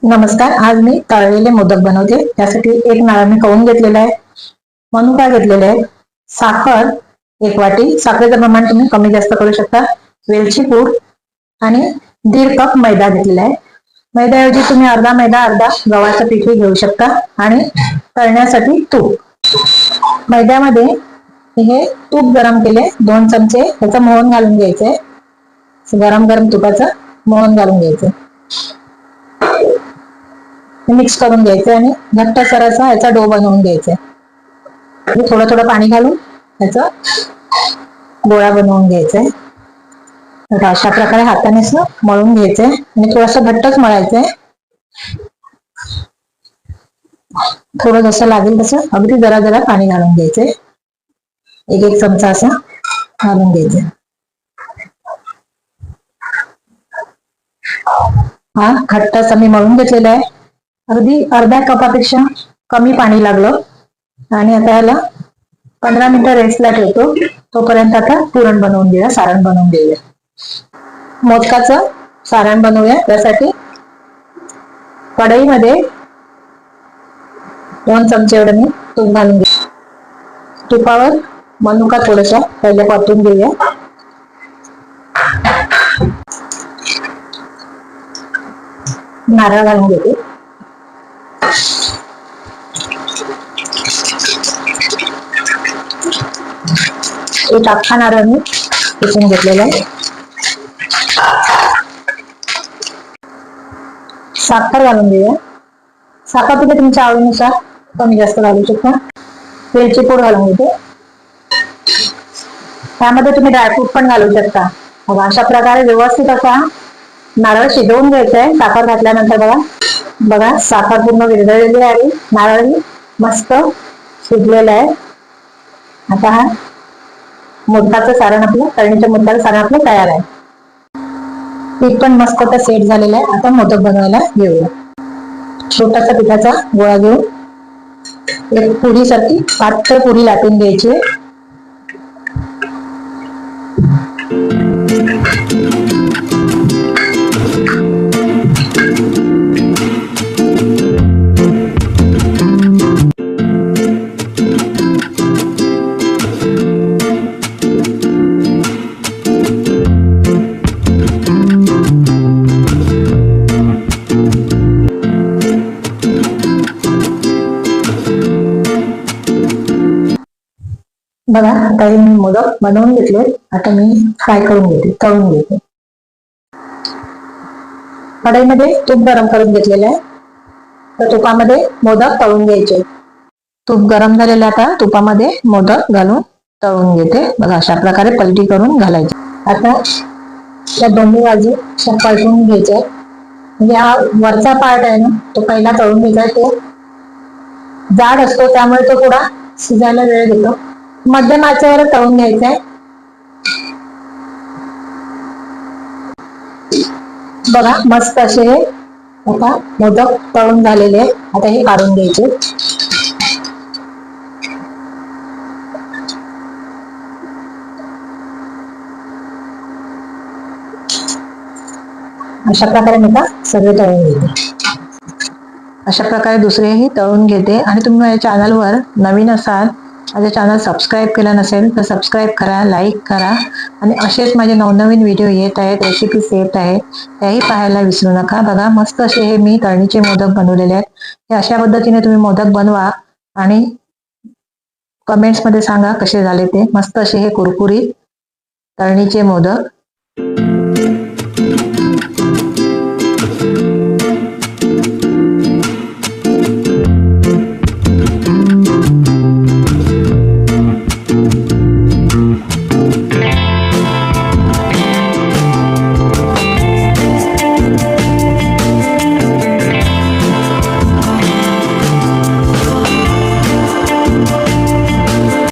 नमस्कार. आज मी तळलेले मोदक बनवते. त्यासाठी एक नारळ मी कवून घेतलेला आहे, मनुका घेतलेले आहे, साखर 1 वाटी, साखरेचं प्रमाण तुम्ही कमी जास्त करू शकता, वेलची पूड आणि 1.5 कप मैदा घेतलेला आहे. मैद्याऐवजी तुम्ही अर्धा मैदा अर्धा गव्हाचं पीठही घेऊ शकता. आणि तळण्यासाठी तूप, मैद्यामध्ये हे तूप गरम केले 2 चमचे, त्याचं मोहन घालून घ्यायचंय. गरम गरम तुपाचं मोहन घालून घ्यायचं, मिक्स करून घ्यायचं आणि घट्ट सराचा याचा डो बनवून घ्यायचा. थोडं थोडं पाणी घालून याचा गोळा बनवून घ्यायचाय. तर अशा प्रकारे हातानेच मळून घ्यायचंय आणि थोडस घट्टच मळायचंय. थोडं जसं लागेल तसं अगदी जरा जरा पाणी घालून घ्यायचंय. 1 चमचा असं घालून घ्यायचंय. हा घट्ट असं मी मळून घेतलेला आहे. अगदी अर्ध्या कपापेक्षा कमी पाणी लागलं. आणि आता याला 15 मिनिटं रेस्टला ठेवतो. तोपर्यंत आता पुरण बनवून घेऊया, सारण बनवून घेऊया. मोदकाचं सारण बनवूया. त्यासाठी कढईमध्ये 2 चमचे एवढं मी तूप घालून घेऊ. तुपावर मनुका थोडसा पहिले परतून घेऊया. नारळ घालून घेते. एक अख्खा नारळ मी किसून घेतलेला आहे. साखर घालून घेऊया. साखर तुम्ही तुमच्या आवडीनुसार कमी जास्त घालू शकता. वेलची पूड घालून घेते. त्यामध्ये तुम्ही ड्रायफ्रूट पण घालू शकता. अशा प्रकारे व्यवस्थित असा नारळ शिजवून घ्यायचा आहे. साखर घातल्यानंतर बघा साखर पूर्ण विरघळलेली आहे, नारळही मस्त शिजलेला आहे. आता हा मोदकाचं सारण आपलं, तळणीच्या मोदकाचं सारण आपलं तयार आहे. पीठ पण मस्त आता सेट झालेलं आहे. आता मोदक बनवायला घेऊया. छोटासा पिठाचा गोळा घेऊन एक पुरीसारखी पातळ पुरी लाटून घ्यायची. बघा आता मी मोदक बनवून घेतले. आता मी फ्राय करून घेते, तळून घेते. कढईमध्ये तूप गरम करून घेतलेलं आहे. तर तुपामध्ये मोदक तळून घ्यायचे. तूप गरम झालेलं, आता तुपामध्ये मोदक घालून तळून घेते. बघा अशा प्रकारे पलटी करून घालायचे. आता त्या दोन्ही बाजू पलटून घ्यायचे. म्हणजे हा वरचा पार्ट आहे ना, तो पहिला तळून घ्यायचा. तो जाड असतो त्यामुळे तो थोडा शिजायला वेळ घेतो. मध्यम आचेवर तळून घ्यायचंय. बघा मस्त असे आता मोदक तळून झालेले. आता हे काढून घ्यायचे. अशा प्रकारे मी आता सगळे तळून घेते. अशा प्रकारे दुसरेही तळून घेते. आणि तुम्ही माझ्या चॅनलवर नवीन असाल, माझे चॅनल सबस्क्राईब केलं नसेल तर सबस्क्राईब करा, लाईक करा. आणि असेच माझे नवनवीन व्हिडिओ येत आहेत, रेसिपीज येत आहेत, त्याही पाहायला विसरू नका. बघा मस्त असे हे मी तळणीचे मोदक बनवलेले आहेत. हे अशा पद्धतीने तुम्ही मोदक बनवा आणि कमेंट्समध्ये सांगा कसे झाले ते. मस्त असे हे कुरकुरीत तळणीचे मोदक